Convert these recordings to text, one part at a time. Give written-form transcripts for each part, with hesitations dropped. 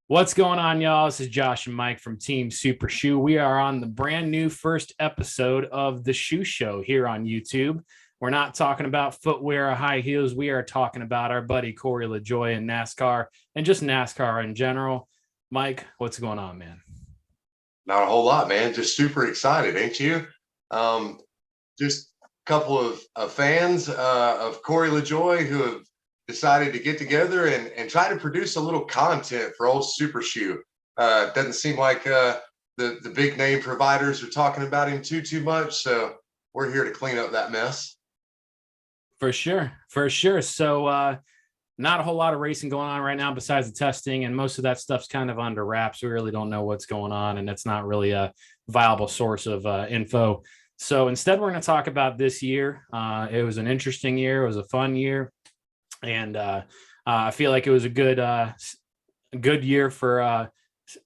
What's going on, y'all? This is Josh and Mike from Team Super Shoe. We are on the brand new first episode of the Shoe Show here on YouTube. We're not talking about footwear or high heels. We are talking about our buddy Carey LaJoie and NASCAR and just NASCAR in general. Mike, what's going on, man? Not a whole lot, man. Just super excited, ain't you? Just a couple of fans of Carey LaJoie who have decided to get together and try to produce a little content for old Super Shoe. Doesn't seem like the big name providers are talking about him too much, so we're here to clean up that mess. For sure. So not a whole lot of racing going on right now besides the testing, and most of that stuff's kind of under wraps. We really don't know what's going on, and it's not really a viable source of info. So instead, we're going to talk about this year. It was an interesting year. It was a fun year. And I feel like it was a good year for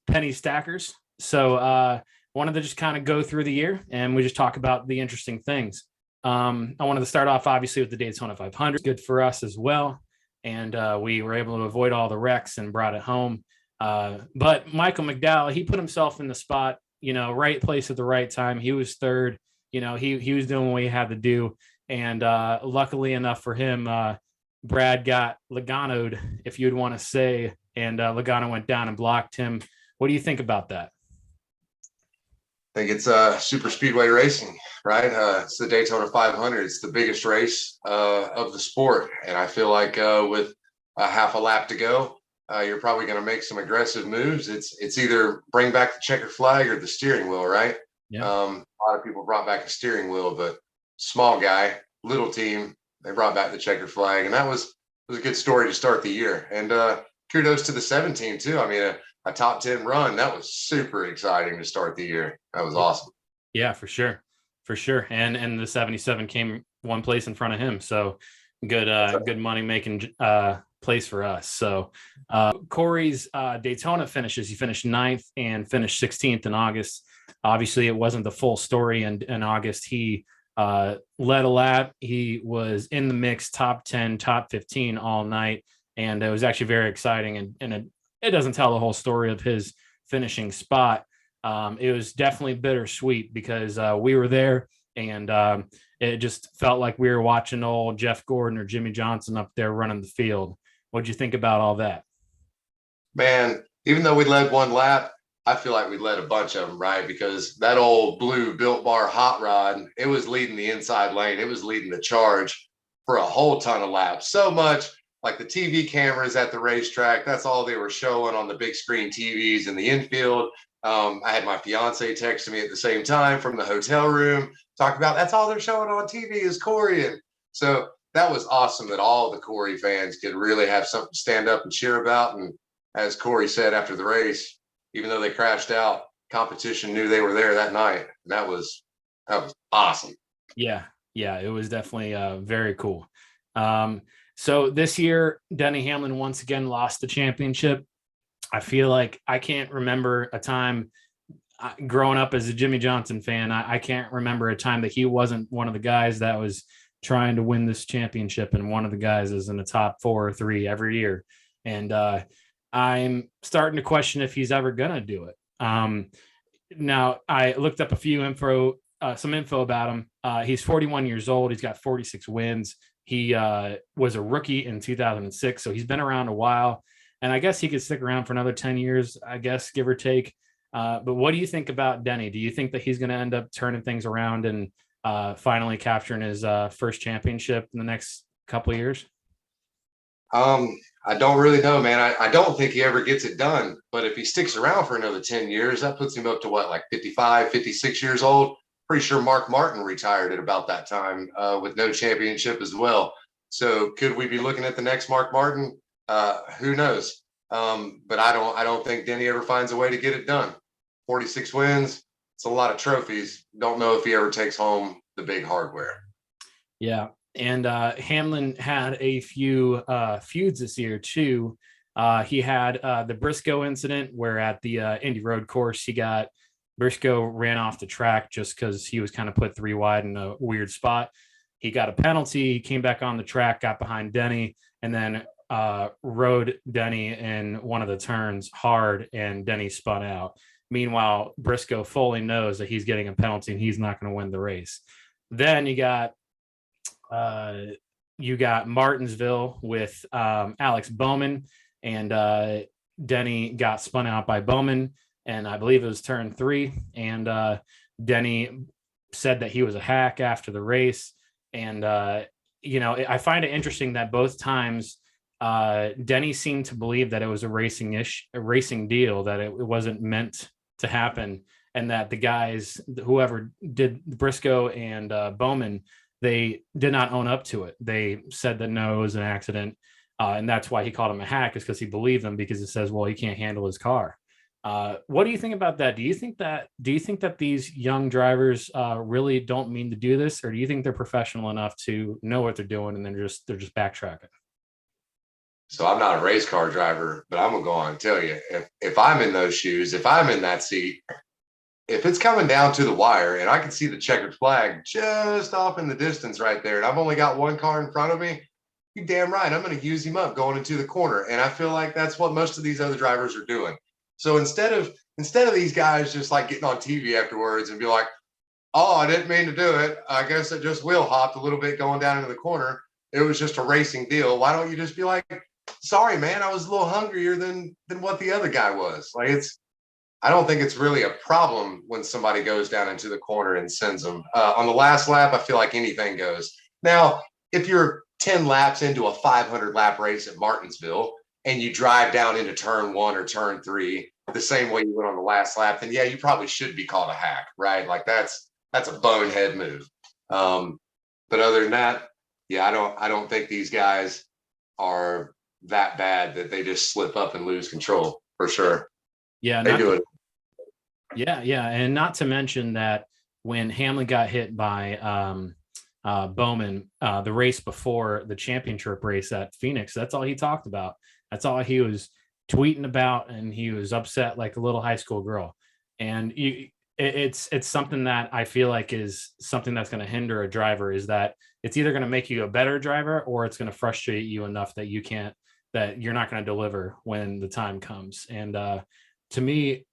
penny stackers. So wanted to just kind of go through the year and we just talk about the interesting things. I wanted to start off obviously with the Daytona 500. Good for us as well. And we were able to avoid all the wrecks and brought it home. But Michael McDowell, he put himself in the spot, right place at the right time. He was third. He was doing what he had to do. And luckily enough for him, Brad got Logano'd, if you'd want to say, and Logano went down and blocked him. What do you think about that? I think it's super speedway racing, right? It's the Daytona 500. It's the biggest race of the sport. And I feel like with a half a lap to go, you're probably going to make some aggressive moves. It's either bring back the checkered flag or the steering wheel, right? Yeah. A lot of people brought back a steering wheel, but small guy, little team, they brought back the checkered flag, and that was a good story to start the year. And kudos to the 7 team too. I mean, a top 10 run, that was super exciting to start the year. That was awesome. Yeah, for sure. And the 77 came one place in front of him, so good money making place for us. So Carey's Daytona finishes. He finished 9th and finished 16th in August. Obviously, it wasn't the full story. In August, he led a lap. He was in the mix, top 10, top 15 all night. And it was actually very exciting. And it doesn't tell the whole story of his finishing spot. It was definitely bittersweet because we were there and it just felt like we were watching old Jeff Gordon or Jimmy Johnson up there running the field. What'd you think about all that? Man, even though we led one lap, I feel like we led a bunch of them, right? Because that old blue Built Bar hot rod, it was leading the inside lane. It was leading the charge for a whole ton of laps. So much like the TV cameras at the racetrack, that's all they were showing on the big screen TVs in the infield. I had my fiance texting me at the same time from the hotel room, talking about that's all they're showing on TV is Carey. And so that was awesome that all the Carey fans could really have something to stand up and cheer about. And as Carey said after the race, even though they crashed out, competition knew they were there that night. And that was awesome. Yeah, it was definitely very cool. So this year, Denny Hamlin once again lost the championship. I feel like I can't remember a time growing up as a Jimmy Johnson fan. I can't remember a time that he wasn't one of the guys that was trying to win this championship, and one of the guys is in the top 4 or 3 every year. And I'm starting to question if he's ever going to do it. Now, I looked up some info about him. He's 41 years old. He's got 46 wins. He was a rookie in 2006, so he's been around a while. And I guess he could stick around for another 10 years, I guess, give or take. But what do you think about Denny? Do you think that he's going to end up turning things around and finally capturing his first championship in the next couple of years? I don't really know, man. I don't think he ever gets it done. But if he sticks around for another 10 years, that puts him up to what, like 55, 56 years old? Pretty sure Mark Martin retired at about that time with no championship as well. So could we be looking at the next Mark Martin? Who knows? But I don't think Denny ever finds a way to get it done. 46 wins. It's a lot of trophies. Don't know if he ever takes home the big hardware. Yeah. And Hamlin had a few feuds this year too. He had the Briscoe incident where at the Indy Road course, Briscoe ran off the track just because he was kind of put 3 wide in a weird spot. He got a penalty, he came back on the track, got behind Denny, and then rode Denny in one of the turns hard, and Denny spun out. Meanwhile, Briscoe fully knows that he's getting a penalty and he's not going to win the race. Then you got Martinsville with Alex Bowman, and Denny got spun out by Bowman, and I believe it was turn 3. And Denny said that he was a hack after the race. And I find it interesting that both times Denny seemed to believe that it was a racing deal, that it wasn't meant to happen, and that the guys, whoever did Briscoe and Bowman, they did not own up to it. They said that no, it was an accident. And that's why he called him a hack, is because he believed them, because it says, well, he can't handle his car. What do you think about that? Do you think that these young drivers really don't mean to do this, or do you think they're professional enough to know what they're doing and then they're just backtracking? So I'm not a race car driver, but I'm gonna go on and tell you, if I'm in those shoes, if I'm in that seat, if it's coming down to the wire and I can see the checkered flag just off in the distance right there, and I've only got one car in front of me, you damn right, I'm going to use him up going into the corner. And I feel like that's what most of these other drivers are doing. So instead of these guys just like getting on TV afterwards and be like, oh, I didn't mean to do it, I guess it just wheel hopped a little bit going down into the corner, it was just a racing deal. Why don't you just be like, sorry, man, I was a little hungrier than what the other guy was. Like, I don't think it's really a problem when somebody goes down into the corner and sends them. On the last lap, I feel like anything goes. Now, if you're 10 laps into a 500 lap race at Martinsville and you drive down into turn 1 or turn 3 the same way you went on the last lap, then yeah, you probably should be called a hack, right? Like that's a bonehead move. But other than that, yeah, I don't think these guys are that bad that they just slip up and lose control, for sure. Yeah, they do it. Yeah, and not to mention that when Hamlin got hit by Bowman, the race before the championship race at Phoenix, that's all he talked about. That's all he was tweeting about, and he was upset like a little high school girl. And it's something that I feel like is something that's going to hinder a driver, is that it's either going to make you a better driver or it's going to frustrate you enough that you're not going to deliver when the time comes. And to me,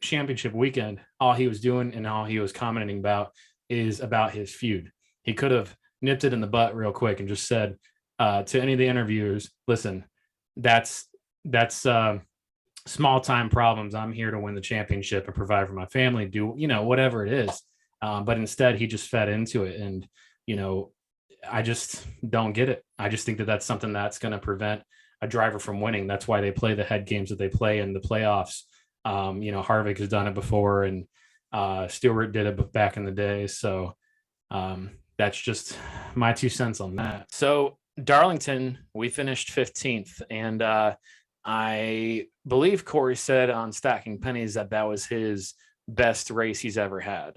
championship weekend, all he was doing and all he was commenting about is about his feud. He could have nipped it in the butt real quick and just said to any of the interviewers, listen, that's small time problems. I'm here to win the championship and provide for my family, do whatever it is. But instead he just fed into it. And I just don't get it. I just think that that's something that's going to prevent a driver from winning. That's why they play the head games that they play in the playoffs. Harvick has done it before, and Stewart did it back in the day. So that's just my 2 cents on that. So Darlington, we finished 15th, and I believe Corey said on Stacking Pennies that was his best race he's ever had.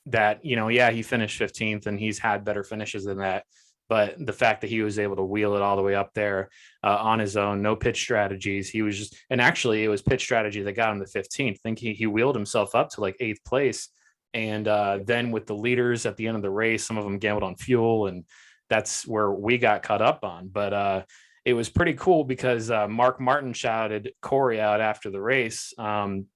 He finished 15th, and he's had better finishes than that. But the fact that he was able to wheel it all the way up there on his own, no pitch strategies. He was and actually it was pitch strategy that got him to 15th. I think he wheeled himself up to like 8th place. And then with the leaders at the end of the race, some of them gambled on fuel, and that's where we got caught up on. But it was pretty cool because Mark Martin shouted Corey out after the race on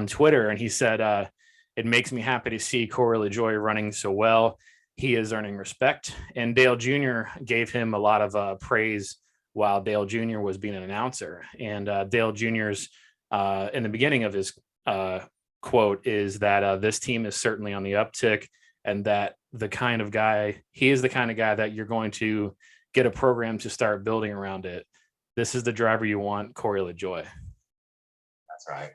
Twitter. And he said, it makes me happy to see Corey LaJoie running so well. He is earning respect. And Dale Jr. gave him a lot of praise while Dale Jr. was being an announcer. And Dale Jr.'s in the beginning of his quote is that this team is certainly on the uptick, and that he is the kind of guy that you're going to get a program to start building around it. This is the driver you want, Corey LaJoie. That's right.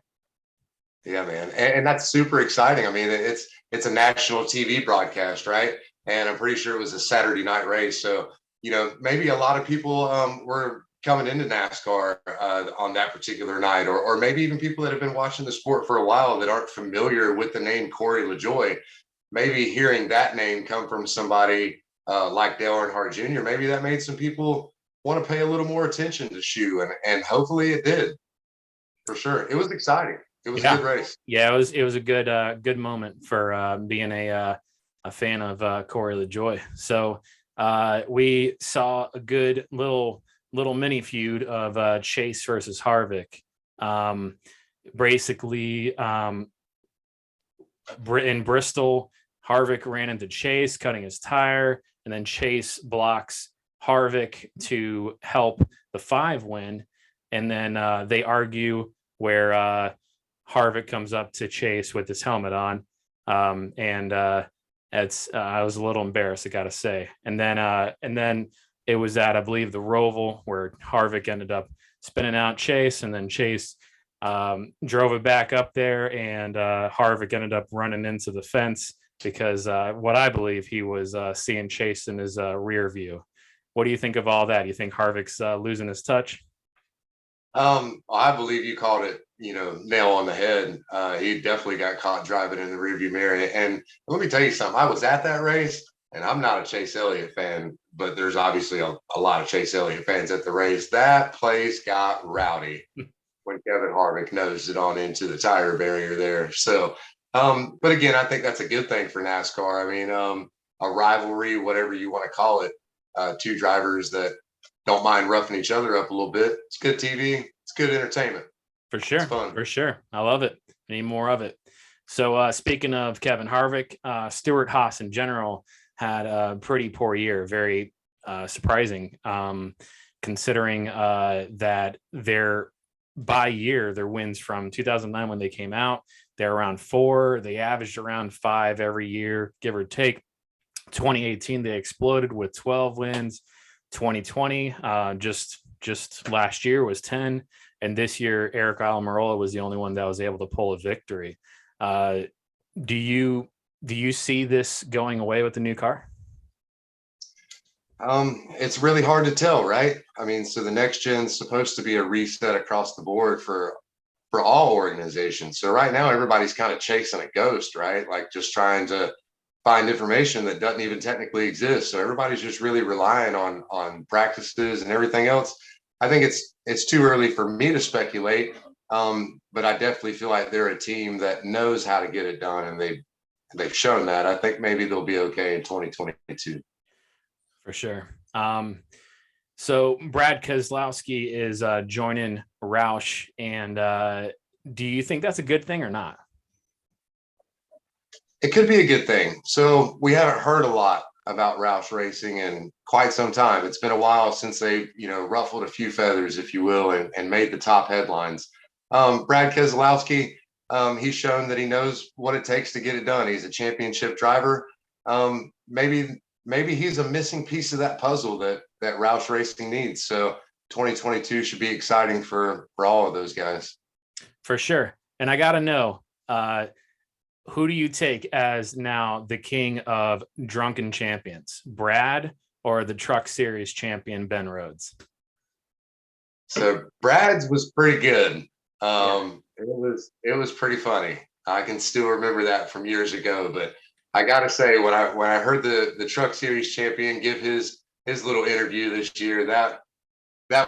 Yeah, man. And that's super exciting. I mean, it's a national TV broadcast, right? And I'm pretty sure it was a Saturday night race. So, maybe a lot of people were coming into NASCAR on that particular night, or maybe even people that have been watching the sport for a while that aren't familiar with the name Corey LaJoie. maybe hearing that name come from somebody like Dale Earnhardt Jr., maybe that made some people want to pay a little more attention to Shoe, and hopefully it did. For sure, it was exciting. It was a good race. Yeah, it was a good moment for being a fan of Corey LaJoie. So we saw a good little mini feud of Chase versus Harvick. Basically, in Bristol, Harvick ran into Chase, cutting his tire, and then Chase blocks Harvick to help the 5 win. And then they argue where Harvick comes up to Chase with his helmet on. I was a little embarrassed, I got to say. And then it was at, I believe, the Roval where Harvick ended up spinning out Chase, and then Chase drove it back up there, and Harvick ended up running into the fence because what I believe he was seeing Chase in his rear view. What do you think of all that? You think Harvick's losing his touch? I believe you called it, nail on the head. He definitely got caught driving in the rearview mirror. And let me tell you something. I was at that race, and I'm not a Chase Elliott fan, but there's obviously a lot of Chase Elliott fans at the race. That place got rowdy when Kevin Harvick nosed it on into the tire barrier there. So, but again, I think that's a good thing for NASCAR. I mean, a rivalry, whatever you want to call it, 2 drivers that don't mind roughing each other up a little bit. It's good TV. It's good entertainment. For sure. It's fun. For sure. I love it. Need more of it. So speaking of Kevin Harvick, Stewart Haas in general had a pretty poor year. Very surprising, considering that their wins from 2009 when they came out, they're around 4. They averaged around 5 every year, give or take. 2018, they exploded with 12 wins. 2020, just last year was 10, and this year Eric Almirola was the only one that was able to pull a victory. Do you see this going away with the new car? It's really hard to tell, right? I mean, so the next gen's supposed to be a reset across the board for all organizations. So right now everybody's kind of chasing a ghost, right? Like just trying to find information that doesn't even technically exist. So everybody's just really relying on practices and everything else. I think it's too early for me to speculate, but I definitely feel like they're a team that knows how to get it done, and they've shown that. I think maybe they'll be okay in 2022. For sure. So Brad Keselowski is joining Roush, and do you think that's a good thing or not? It could be a good thing. So we haven't heard a lot about Roush Racing in quite some time. It's been a while since they, ruffled a few feathers, if you will, and made the top headlines. Brad Keselowski, he's shown that he knows what it takes to get it done. He's a championship driver. Maybe he's a missing piece of that puzzle that Roush Racing needs. So 2022 should be exciting for all of those guys. For sure. And I got to know, who do you take as now the king of drunken champions, Brad or the Truck Series champion, Ben Rhodes? So Brad's was pretty good. It was pretty funny. I can still remember that from years ago, but I got to say, when I heard the Truck Series champion give his little interview this year, that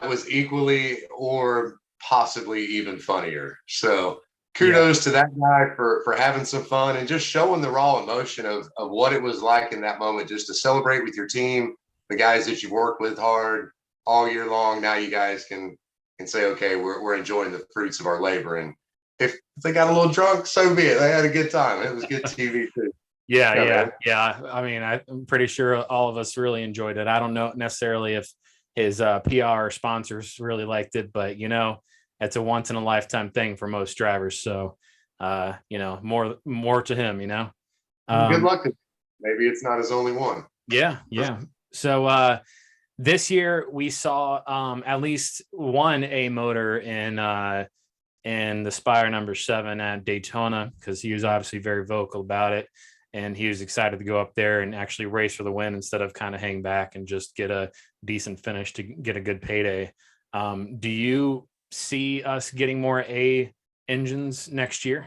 was equally or possibly even funnier. So kudos to that guy for having some fun and just showing the raw emotion of what it was like in that moment, just to celebrate with your team, the guys that you worked with hard all year long. Now you guys can say, okay, we're enjoying the fruits of our labor. And if they got a little drunk, so be it. They had a good time. It was good TV too. Yeah. I mean, I'm pretty sure all of us really enjoyed it. I don't know necessarily if his PR sponsors really liked it, but it's a once in a lifetime thing for most drivers. So, more to him, Good luck to him. Maybe it's not his only one. Yeah. So, this year we saw at least one A motor in the Spire number 7 at Daytona, because he was obviously very vocal about it. And he was excited to go up there and actually race for the win instead of kind of hang back and just get a decent finish to get a good payday. Do you see us getting more A engines next year?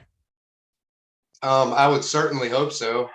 I would certainly hope so.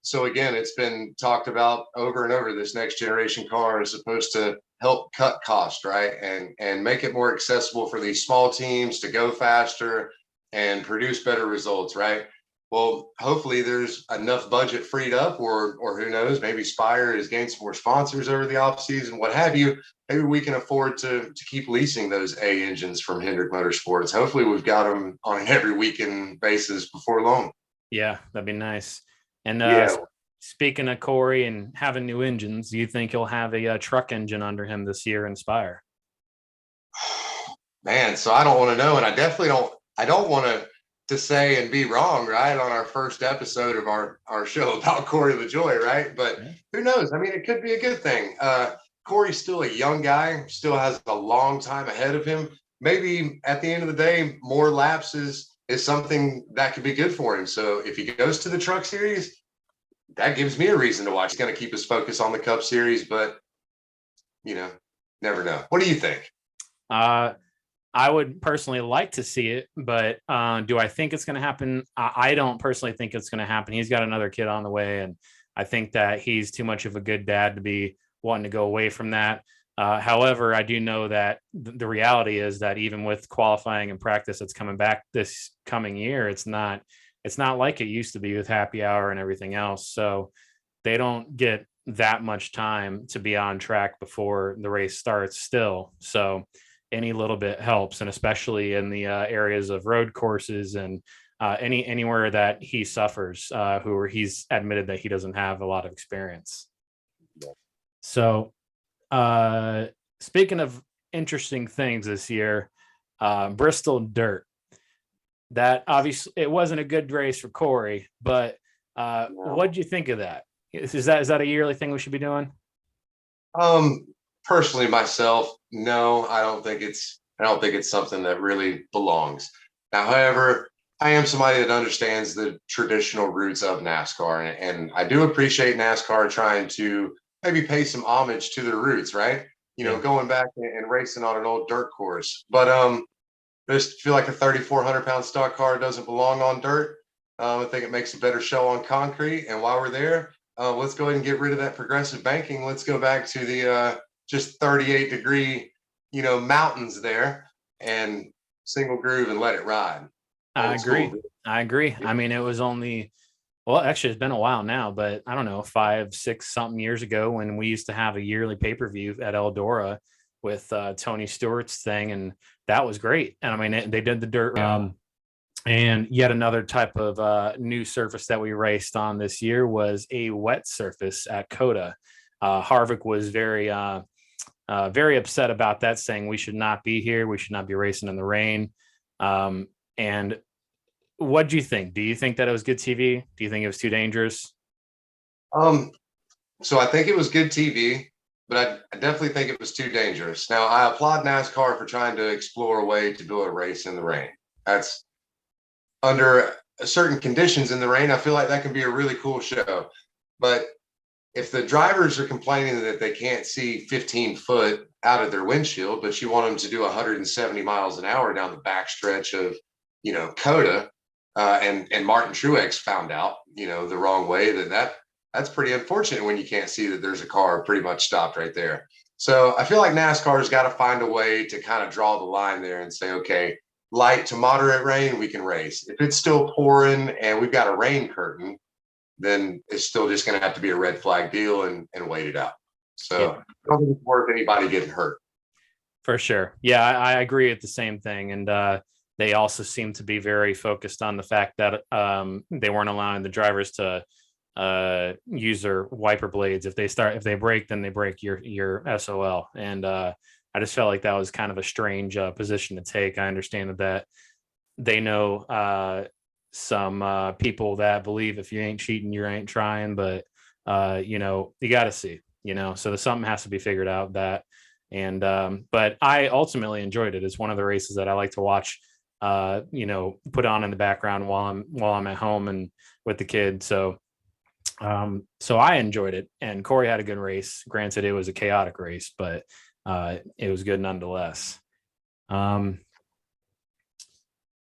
So again, it's been talked about over and over. This next generation car is supposed to help cut cost, right, and make it more accessible for these small teams to go faster and produce better results, right? Well, hopefully there's enough budget freed up, or who knows, maybe Spire has gained some more sponsors over the offseason, what have you. Maybe we can afford to keep leasing those A engines from Hendrick Motorsports. Hopefully we've got them on an every weekend basis before long. Yeah, that'd be nice. And Yeah, speaking of Corey and having new engines, do you think he'll have a, truck engine under him this year, Inspire? man. So I don't want to know, and I definitely don't. I don't want to say and be wrong, right? On our first episode of our show about Corey LaJoy, right? But Yeah. who knows? I mean, it could be a good thing. Corey's still a young guy, still has a long time ahead of him. Maybe at the end of the day, more laps is something that could be good for him. So if he goes to the Truck Series, that gives me a reason to watch. He's going to keep his focus on the Cup Series, but you know, never know. What do you think? Uh, I would personally like to see it, but do I think it's going to happen? I don't personally think it's going to happen. He's got another kid on the way, and I think that he's too much of a good dad to be wanting to go away from that. However, I do know that the reality is that even with qualifying and practice that's coming back this coming year, it's not like it used to be with happy hour and everything else. So they don't get that much time to be on track before the race starts still. So any little bit helps, and especially in the areas of road courses and anywhere that he suffers, who he's admitted that he doesn't have a lot of experience. So speaking of interesting things this year, Bristol Dirt. That obviously it wasn't a good race for Corey, but what do you think of that? Is that a yearly thing we should be doing? Um, Personally, myself, no, I don't think it's something that really belongs. Now, however, I am somebody that understands the traditional roots of NASCAR, and I do appreciate NASCAR trying to maybe pay some homage to their roots, right? Yeah. Going back and racing on an old dirt course. But I just feel like a 3,400-pound stock car doesn't belong on dirt. I think it makes a better show on concrete. And while we're there, let's go ahead and get rid of that progressive banking. Let's go back to the just 38-degree, mountains there, and single groove and let it ride. I Old school. agree. I agree. I mean, it was only, well, actually, it's been a while now, but I don't know, 5, 6 something years ago when we used to have a yearly pay per view at Eldora with Tony Stewart's thing, and that was great. And I mean, they did the dirt. And yet another type of new surface that we raced on this year was a wet surface at Coda. Harvick was very upset about that, saying we should not be here. We should not be racing in the rain. And what do you think? Do you think that it was good TV? Do you think it was too dangerous? Um, so I think it was good TV, but I definitely think it was too dangerous. Now, I applaud NASCAR for trying to explore a way to do a race in the rain. That's under certain conditions in the rain. I feel like that can be a really cool show. But if the drivers are complaining that they can't see 15 foot out of their windshield, but you want them to do 170 miles an hour down the backstretch of, Coda, and Martin Truex found out, the wrong way, that's pretty unfortunate when you can't see that there's a car pretty much stopped right there. So I feel like NASCAR's got to find a way to kind of draw the line there and say, okay, light to moderate rain, we can race. If it's still pouring and we've got a rain curtain, then it's still just going to have to be a red flag deal and wait it out. So Yeah. I don't think it's worth anybody getting hurt. For sure. Yeah, I agree with the same thing. And they also seem to be very focused on the fact that they weren't allowing the drivers to use their wiper blades. If they break, then they break your SOL. And I just felt like that was kind of a strange position to take. I understand that they know some people that believe if you ain't cheating, you ain't trying, but you got to see, so something has to be figured out that. And but I ultimately enjoyed it. It's one of the races that I like to watch, put on in the background while I'm at home and with the kid. So I enjoyed it, and Corey had a good race. Granted, it was a chaotic race, but it was good nonetheless.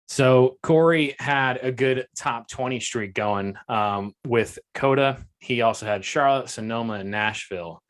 So Corey had a good top 20 streak going with Coda. He also had Charlotte, Sonoma, and Nashville.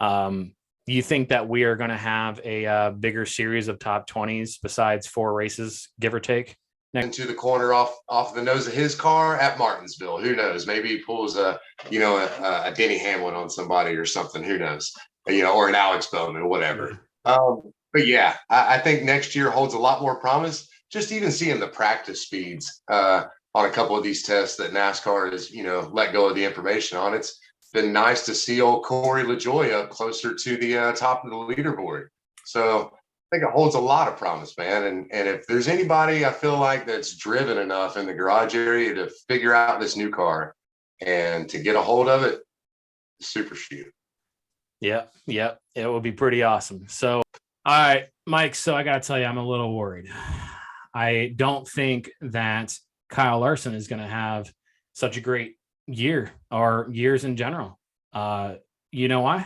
You think that we are going to have a bigger series of top 20s besides 4 races, give or take? Into the corner off the nose of his car at Martinsville. Who knows? Maybe he pulls a Denny Hamlin on somebody or something. Who knows? Or an Alex Bowman or whatever. But yeah, I think next year holds a lot more promise. Just even seeing the practice speeds on a couple of these tests that NASCAR has, let go of the information on. It's been nice to see old Corey LaJoie up closer to the top of the leaderboard. So I think it holds a lot of promise, man. And if there's anybody I feel like that's driven enough in the garage area to figure out this new car and to get a hold of it, super shoot. Yeah, it will be pretty awesome. So, all right, Mike. So I got to tell you, I'm a little worried. I don't think that Kyle Larson is going to have such a great year or years in general. You know why?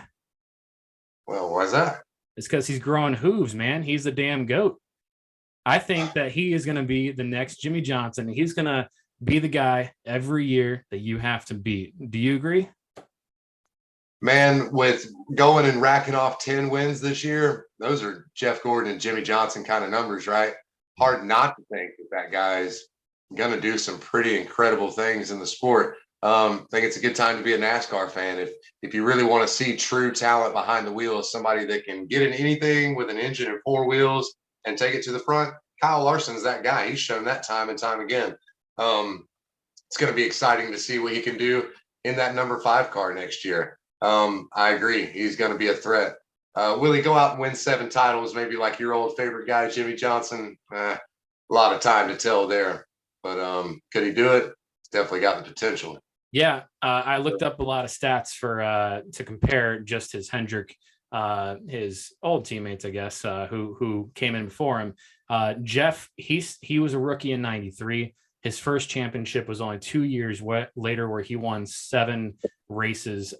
Well, why's that? It's because he's growing hooves, man. He's the damn GOAT. I think that he is going to be the next Jimmy Johnson. He's going to be the guy every year that you have to beat. Do you agree? Man, with going and racking off 10 wins this year, those are Jeff Gordon and Jimmy Johnson kind of numbers, right? Hard not to think that guy's going to do some pretty incredible things in the sport. I think it's a good time to be a NASCAR fan. If you really want to see true talent behind the wheel, somebody that can get in anything with an engine and 4 wheels and take it to the front, Kyle Larson's that guy. He's shown that time and time again. It's going to be exciting to see what he can do in that number 5 car next year. I agree. He's going to be a threat. Will he go out and win 7 titles? Maybe like your old favorite guy, Jimmy Johnson. A lot of time to tell there, but could he do it? He's definitely got the potential. Yeah, I looked up a lot of stats for to compare just his Hendrick, his old teammates, I guess, who came in before him. Jeff, he was a rookie in '93. His first championship was only 2 years later, where he won 7 races.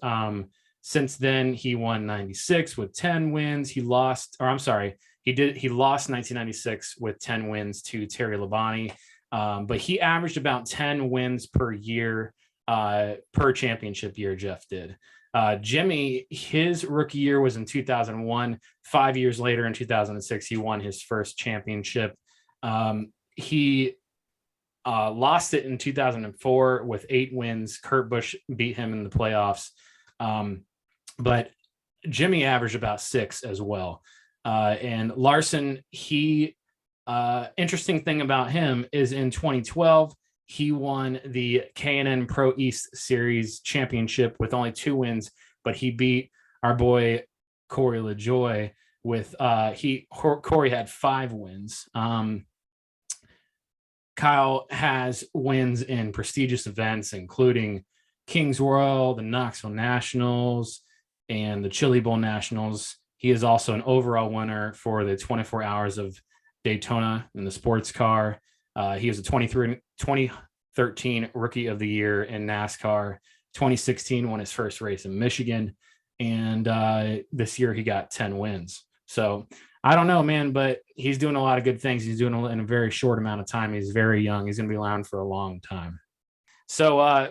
Since then, he won 96 with 10 wins. He lost 1996 with 10 wins to Terry Labonte. But he averaged about 10 wins per year, per championship year, Jeff did. Jimmy, his rookie year was in 2001. 5 years later, in 2006, he won his first championship. He lost it in 2004 with 8 wins. Kurt Busch beat him in the playoffs. But Jimmy averaged about 6 as well. And Larson, interesting thing about him is in 2012, he won the K&N Pro East Series championship with only 2 wins, but he beat our boy Corey LaJoie with Corey had 5 wins. Kyle has wins in prestigious events, including Kings Royal, the Knoxville Nationals, and the Chili Bowl Nationals. He is also an overall winner for the 24 Hours of Daytona in the sports car. He was a 2013 Rookie of the Year in NASCAR. 2016 won his first race in Michigan. And this year he got 10 wins. So I don't know, man, but he's doing a lot of good things. He's doing it in a very short amount of time. He's very young. He's going to be around for a long time. So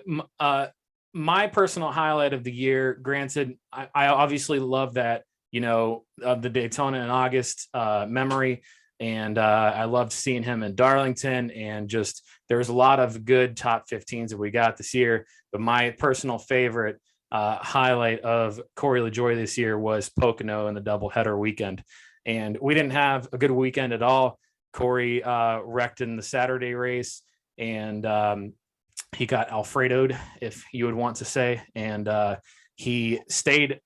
my personal highlight of the year, granted, I obviously love that, the Daytona in August memory. And I loved seeing him in Darlington, and just there was a lot of good top 15s that we got this year. But my personal favorite highlight of Corey LaJoie this year was Pocono in the doubleheader weekend. And we didn't have a good weekend at all. Corey wrecked in the Saturday race, and he got Alfredo'd, if you would want to say. And he stayed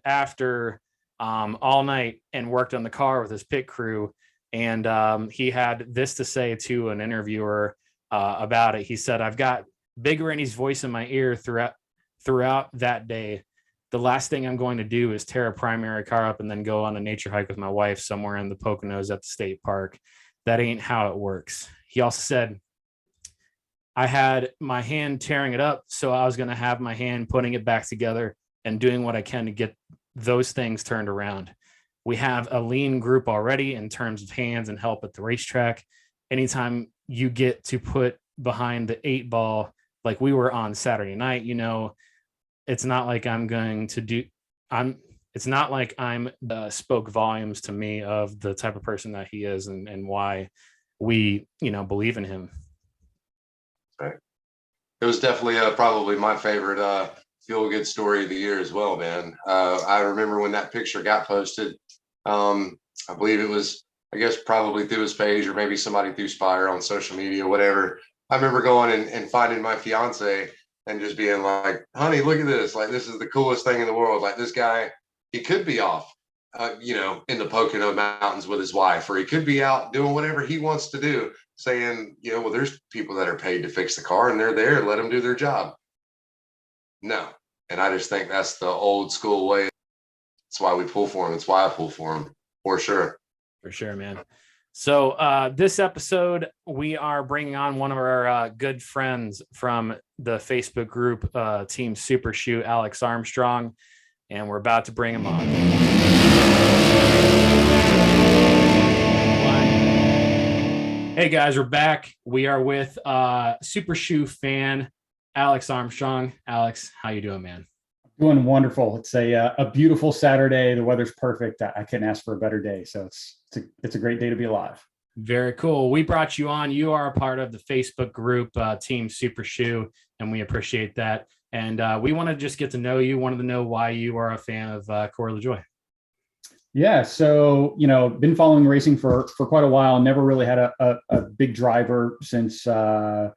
after all night and worked on the car with his pit crew. And he had this to say to an interviewer about it. He said, "I've got Big Randy's voice in my ear throughout that day. The last thing I'm going to do is tear a primary car up and then go on a nature hike with my wife somewhere in the Poconos at the state park. That ain't how it works." He also said, "I had my hand tearing it up, so I was going to have my hand putting it back together and doing what I can to get those things turned around. We have a lean group already in terms of hands and help at the racetrack. anytime you get to put behind the 8 ball, like we were on Saturday night, it's not like it's not like I'm spoke volumes to me of the type of person that he is and why we, believe in him. Right. It was definitely probably my favorite feel good story of the year as well, man. I remember when that picture got posted. I believe it was, I guess, probably through his page or maybe somebody through Spire on social media, whatever. I remember going and finding my fiance and just being like, honey, look at this. Like, this is the coolest thing in the world. Like, this guy, he could be off, in the Pocono Mountains with his wife, or he could be out doing whatever he wants to do, saying, well, there's people that are paid to fix the car and they're there. Let them do their job. No. And I just think that's the old school way. That's why we pull for him. That's why I pull for him, for sure. For sure, man. So this episode, we are bringing on one of our good friends from the Facebook group, Team Super Shoe, Alex Armstrong, and we're about to bring him on. Hey guys, we're back. We are with Super Shoe fan Alex Armstrong. Alex, how you doing, man? Doing wonderful. It's a beautiful Saturday. The weather's perfect. I couldn't ask for a better day. So it's a great day to be alive. Very cool. We brought you on. You are a part of the Facebook group, Team Super Shoe, and we appreciate that. And we want to just get to know you. Wanted to know why you are a fan of Corey LaJoie. Yeah. So, been following racing for quite a while. Never really had a big driver since, the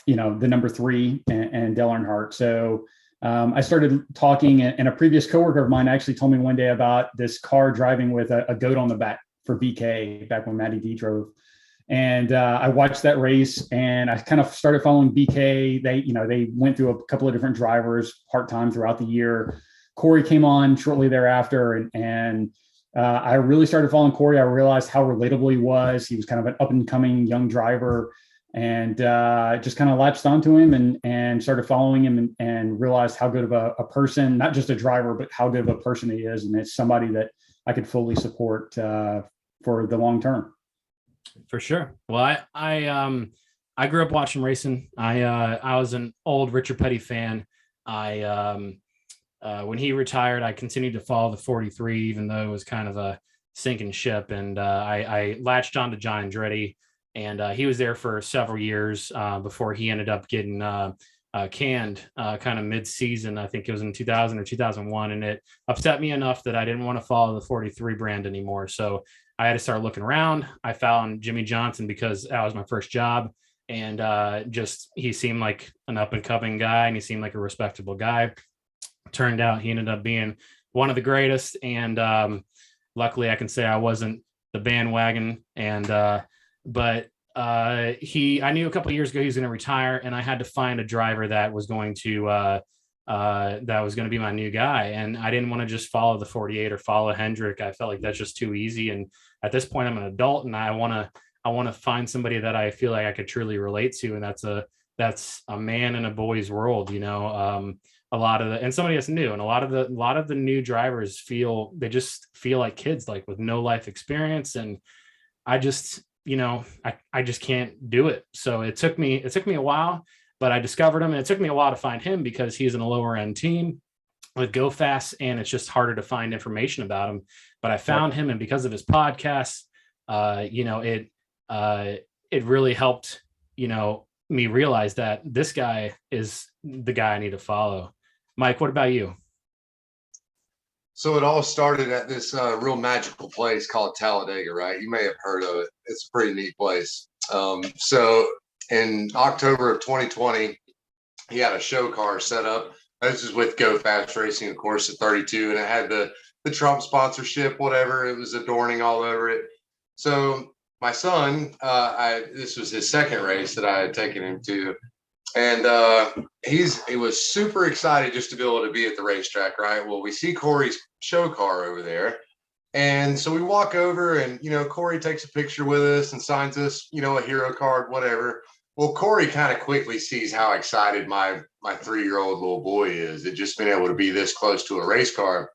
number 3 and Dale Earnhardt. So I started talking, and a previous coworker of mine actually told me one day about this car driving with a goat on the back for BK back when Matty D drove. And I watched that race and I kind of started following BK. They went through a couple of different drivers part-time throughout the year. Corey came on shortly thereafter. And I really started following Corey. I realized how relatable he was. He was kind of an up and coming young driver, and just kind of latched onto him and started following him and realized how good of a person, not just a driver, but how good of a person he is. And it's somebody that I could fully support for the long term. For sure. Well, I grew up watching racing. I was an old Richard Petty fan. When he retired, I continued to follow the 43, even though it was kind of a sinking ship. And I latched on to John Andretti, and he was there for several years before he ended up getting canned kind of mid-season. I think it was in 2000 or 2001, and it upset me enough that I didn't want to follow the 43 brand anymore. So I had to start looking around. I found Jimmy Johnson because that was my first job, and he seemed like an up-and-coming guy, and he seemed like a respectable guy. Turned out he ended up being one of the greatest, and luckily I can say I wasn't the bandwagon. And but I knew a couple of years ago he was going to retire, and I had to find a driver that was going to be my new guy. And I didn't want to just follow the 48 or follow Hendrick. I felt like that's just too easy. And at this point, I'm an adult, and I want to find somebody that I feel like I could truly relate to, and that's a man in a boy's world, and somebody that's new, and a lot of the new drivers just feel like kids, like with no life experience. And I just can't do it. So it took me a while, but I discovered him, and it took me a while to find him because he's in a lower end team with Go Fast, and it's just harder to find information about him. But I found him, and because of his podcast, it really helped, me realize that this guy is the guy I need to follow. Mike, what about you? So it all started at this real magical place called Talladega, right? You may have heard of it. It's a pretty neat place. So in October of 2020, he had a show car set up. This is with Go Fast Racing, of course, at 32, and it had the Trump sponsorship, whatever. It was adorning all over it. So my son, this was his second race that I had taken him to. And he was super excited just to be able to be at the racetrack, right? Well, we see Corey's show car over there. And so we walk over, and, Corey takes a picture with us and signs us, a hero card, whatever. Well, Corey kind of quickly sees how excited my 3-year-old little boy is at just being able to be this close to a race car.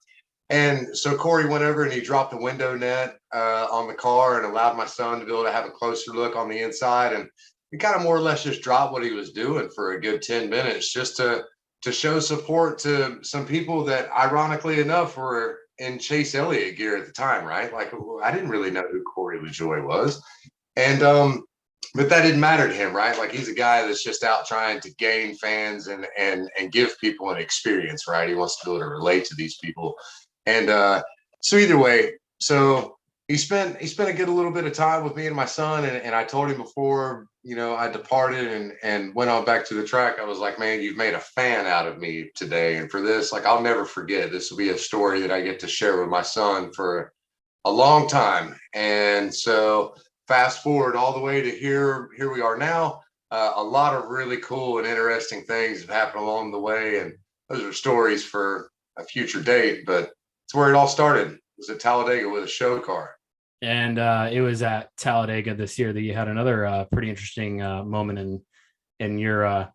And so Corey went over and he dropped the window net on the car and allowed my son to be able to have a closer look on the inside. And he kind of more or less just dropped what he was doing for a good 10 minutes just to show support to some people that, ironically enough, were in Chase Elliott gear at the time, right? Like, I didn't really know who Corey LaJoie was. And but that didn't matter to him, right? Like, he's a guy that's just out trying to gain fans and give people an experience, right? He wants to be able to relate to these people. And so either way, so he spent a good little bit of time with me and my son. And I told him before, I departed and went on back to the track. I was like, man, you've made a fan out of me today. And for this, like, I'll never forget. This will be a story that I get to share with my son for a long time. And so fast forward all the way to here we are now. A lot of really cool and interesting things have happened along the way. And those are stories for a future date, but it's where it all started. It was at Talladega with a show car. And it was at Talladega this year that you had another pretty interesting moment in your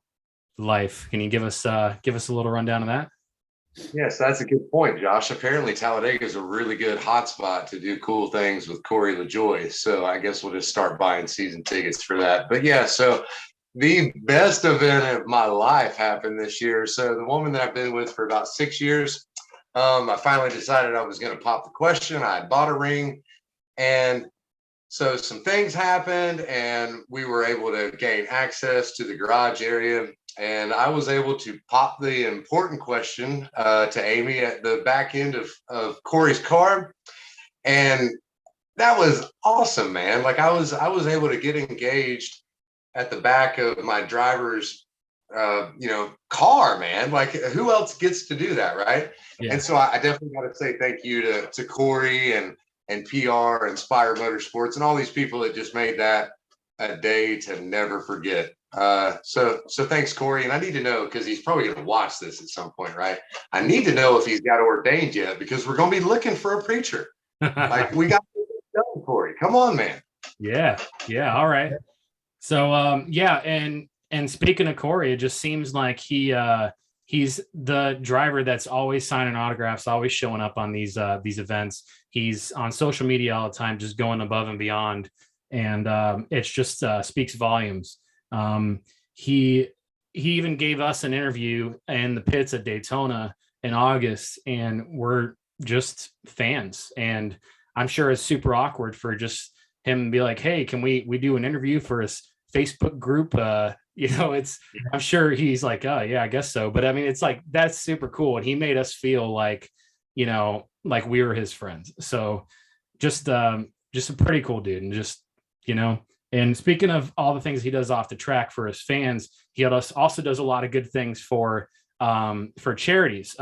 life. Can you give us a little rundown of that? Yes, that's a good point, Josh. Apparently Talladega is a really good hotspot to do cool things with Corey LaJoie. So I guess we'll just start buying season tickets for that. But yeah, so the best event of my life happened this year. So the woman that I've been with for about 6 years, I finally decided I was going to pop the question. I had bought a ring. And so some things happened and we were able to gain access to the garage area. And I was able to pop the important question to Amy at the back end of Corey's car. And that was awesome, man. Like, I was able to get engaged at the back of my driver's car, man. Like, who else gets to do that, right? Yeah. And so I definitely got to say thank you to Corey and PR, Inspire Motorsports, and all these people that just made that a day to never forget. So thanks, Corey. And I need to know, because he's probably going to watch this at some point, right? I need to know if he's got ordained yet, because we're going to be looking for a preacher. Like, we got to get it done, Corey. Come on, man. Yeah. All right. So and speaking of Corey, it just seems like he's the driver that's always signing autographs, always showing up on these events. He's on social media all the time, just going above and beyond. And it's just speaks volumes. He even gave us an interview in the pits at Daytona in August, and we're just fans. And I'm sure it's super awkward for just him to be like, hey, can we do an interview for his Facebook group? I'm sure he's like, oh yeah, I guess so. But I mean, it's like, that's super cool. And he made us feel like, like we were his friends. So just a pretty cool dude. And just, and speaking of all the things he does off the track for his fans, he also does a lot of good things for charities.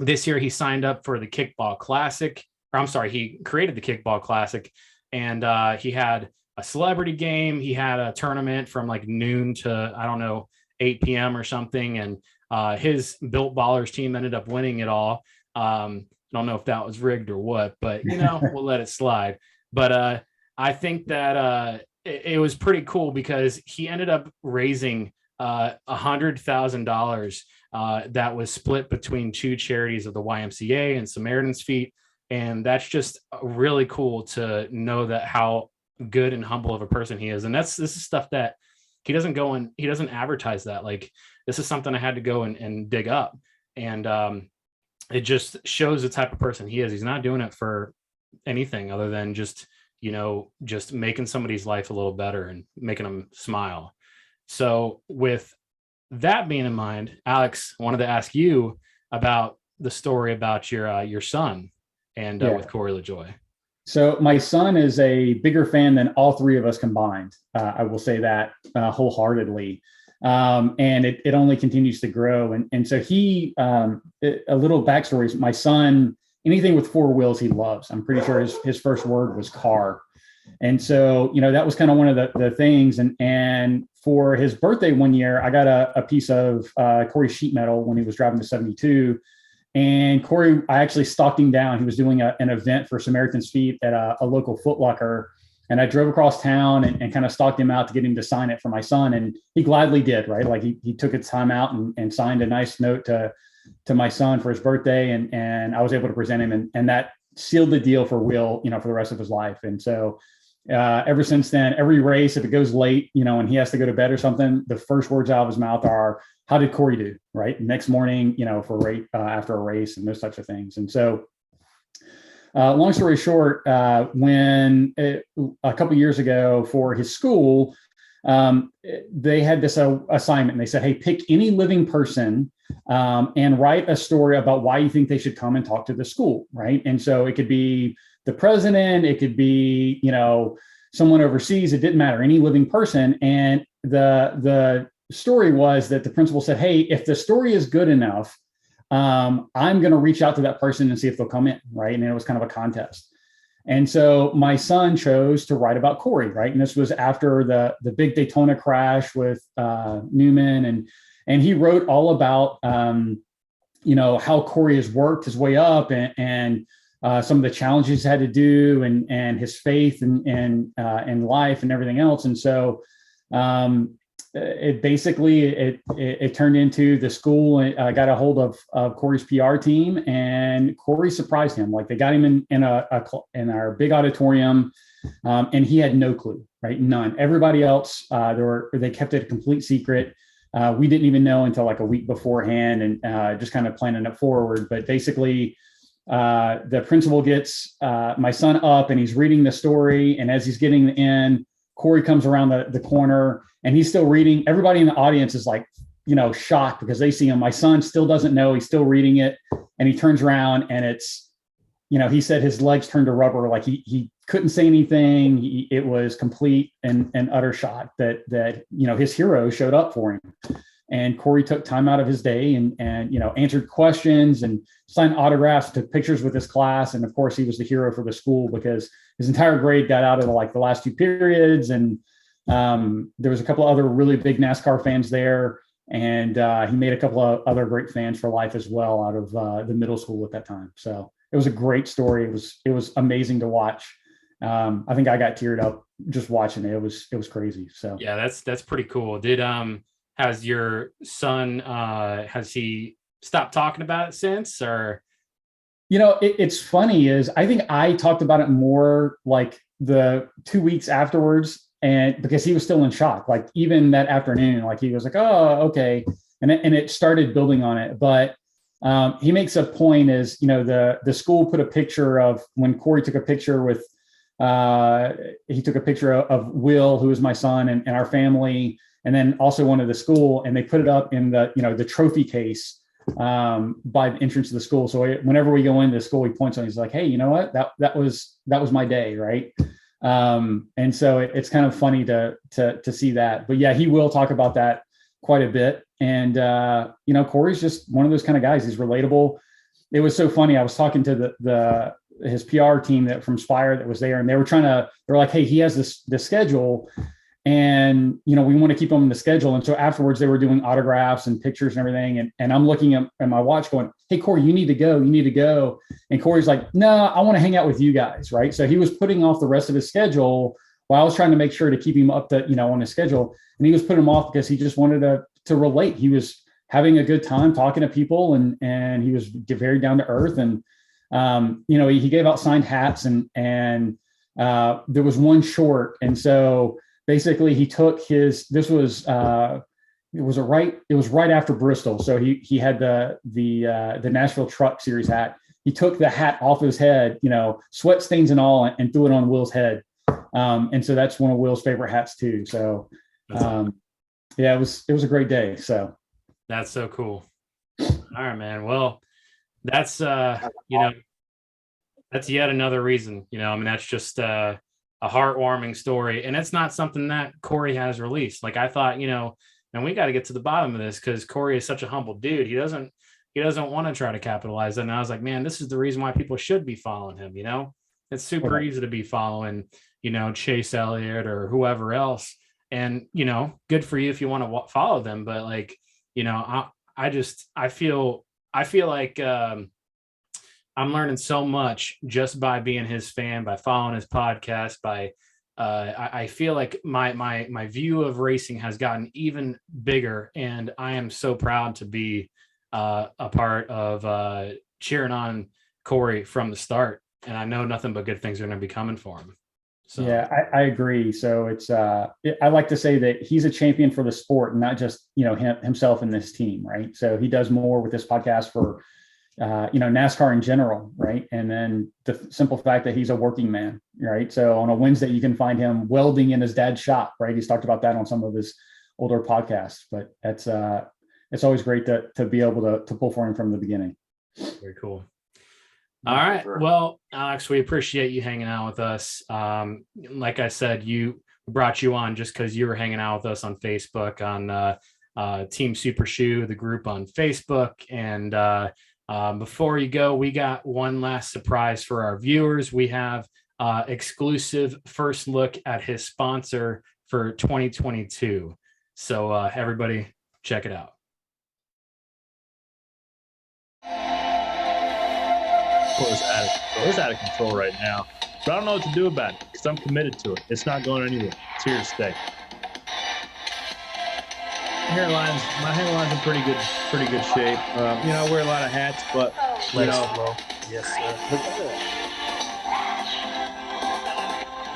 This year he signed up for the Kickball Classic, he created the Kickball Classic, and he had a celebrity game. He had a tournament from like noon to 8 p.m. or something, and his Built Ballers team ended up winning it all. Don't know if that was rigged or what, but we'll let it slide. But I think that it was pretty cool because he ended up raising $100,000 that was split between two charities of the YMCA and Samaritan's Feet. And that's just really cool to know that how good and humble of a person he is. And this is stuff that he doesn't advertise that. Like, this is something I had to go and dig up. And it just shows the type of person he is. He's not doing it for anything other than just making somebody's life a little better and making them smile. So with that being in mind, Alex, I wanted to ask you about the story about your son and with Corey LaJoie. So my son is a bigger fan than all three of us combined. I will say that wholeheartedly. And it only continues to grow. And so a little backstory is my son, anything with four wheels, he loves. I'm pretty sure his first word was car. And so, that was kind of one of the things. And for his birthday one year, I got a piece of Corey's sheet metal when he was driving the 72. And Corey, I actually stalked him down. He was doing an event for Samaritan's Feet at a local Foot Locker. And I drove across town and kind of stalked him out to get him to sign it for my son. And he gladly did, right? Like he took his time out and signed a nice note to to my son for his birthday, and I was able to present him, and that sealed the deal for Will, for the rest of his life. And so ever since then, every race, if it goes late, and he has to go to bed or something, the first words out of his mouth are, "How did Corey do?" Right. Next morning, for after a race and those types of things. And so, long story short, when a couple of years ago for his school, they had this assignment. And they said, "Hey, pick any living person and write a story about why you think they should come and talk to the school." Right. And so it could be the president, it could be, someone overseas. It didn't matter, any living person. And the story was that the principal said, "Hey, if the story is good enough, I'm going to reach out to that person and see if they'll come in." Right. And it was kind of a contest. And so my son chose to write about Corey. Right. And this was after the big Daytona crash with Newman. And he wrote all about, how Corey has worked his way up and some of the challenges he's had to do and his faith in life and everything else. And so it turned into the school got a hold of Corey's PR team, and Corey surprised him. Like, they got him in our big auditorium, and he had no clue, right? None. Everybody else, they kept it a complete secret. We didn't even know until like a week beforehand, and just kind of planning it forward. But basically, the principal gets my son up, and he's reading the story. And as he's getting in, Corey comes around the corner, and he's still reading. Everybody in the audience is like, shocked because they see him. My son still doesn't know. He's still reading it. And he turns around, and it's, he said his legs turned to rubber. Like he couldn't say anything. It was complete and utter shock that his hero showed up for him. And Corey took time out of his day and answered questions and signed autographs, took pictures with his class. And of course, he was the hero for the school because his entire grade got out of the last two periods. And there was a couple of other really big NASCAR fans there. And he made a couple of other great fans for life as well out of the middle school at that time. So it was a great story. It was amazing to watch. I think I got teared up just watching it. It was crazy. So yeah, that's pretty cool. Has your son, has he stopped talking about it since, or? It's funny is I think I talked about it more like the 2 weeks afterwards, and because he was still in shock, like even that afternoon, like he was like, "Oh, okay." And it started building on it. But he makes a point is, the school put a picture of when Corey took a picture with, he took a picture of Will, who is my son, and our family, and then also one of the school, and they put it up in the trophy case by the entrance of the school. So whenever we go into the school, he points on, he's like, "Hey, you know what? That was my day." Right. And so it's kind of funny to see that, but yeah, he will talk about that quite a bit. And, Corey's just one of those kind of guys. He's relatable. It was so funny. I was talking to his PR team from Spire that was there, and they were like, "Hey, he has this schedule, and, we want to keep him in the schedule." And so afterwards they were doing autographs and pictures and everything. And I'm looking at my watch going, "Hey, Corey, you need to go. And Corey's like, "No, I want to hang out with you guys." Right. So he was putting off the rest of his schedule while I was trying to make sure to keep him up to, on his schedule. And he was putting him off because he just wanted to relate. He was having a good time talking to people, and he was very down to earth. And, he gave out signed hats, and there was one short. And so basically he took it was right after Bristol. So he had the Nashville Truck Series hat. He took the hat off his head, sweat stains and all, and threw it on Will's head. And so that's one of Will's favorite hats too. So yeah, it was a great day. So that's so cool. All right, man. Well, that's that's yet another reason, that's just a heartwarming story. And it's not something that Corey has released. Like, I thought, and we got to get to the bottom of this, because Corey is such a humble dude. He doesn't want to try to capitalize. And I was like, man, this is the reason why people should be following him. It's super easy to be following, Chase Elliott or whoever else. And, good for you if you want to follow them. But like, I feel like I'm learning so much just by being his fan, by following his podcast, I feel like my view of racing has gotten even bigger, and I am so proud to be a part of cheering on Corey from the start, and I know nothing but good things are going to be coming for him. So yeah, I agree. So it's I like to say that he's a champion for the sport, and not just himself and this team, right? So he does more with this podcast for NASCAR in general, right? And then the simple fact that he's a working man, right? So on a Wednesday, you can find him welding in his dad's shop, right? He's talked about that on some of his older podcasts, but it's always great to be able to pull for him from the beginning. Very cool. All right. Well, Alex, we appreciate you hanging out with us. Like I said, you brought you on just because you were hanging out with us on Facebook on Team Super Shoe, the group on Facebook. And before you go, we got one last surprise for our viewers. We have exclusive first look at his sponsor for 2022. So everybody check it out. It's out of control right now. But I don't know what to do about it because I'm committed to it. It's not going anywhere. It's here to stay. My hairline's in pretty good shape. I wear a lot of hats, but Flow. Yes, sir. Look at that.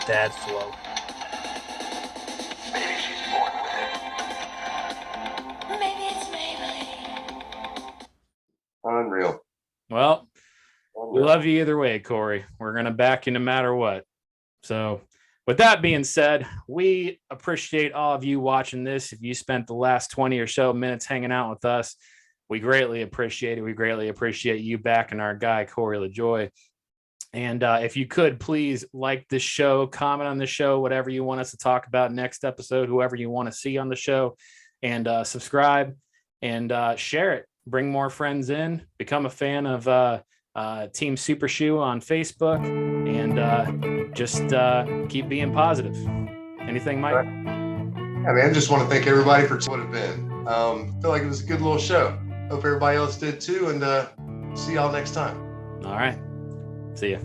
Dad flow. Maybe she's born with it. Maybe it's Maybelline. Unreal. Well, we love you either way, Corey. We're going to back you no matter what. So with that being said, we appreciate all of you watching this. If you spent the last 20 or so minutes hanging out with us, we greatly appreciate it. We greatly appreciate you backing our guy, Corey LaJoie. And if you could, please like this show, comment on the show, whatever you want us to talk about next episode, whoever you want to see on the show, and subscribe and share it. Bring more friends in, become a fan of Team Super Shoe on Facebook, and just keep being positive. Anything, Mike? I mean, I just want to thank everybody for what it been. Feel like it was a good little show. Hope everybody else did too, and see y'all next time. All right. See ya.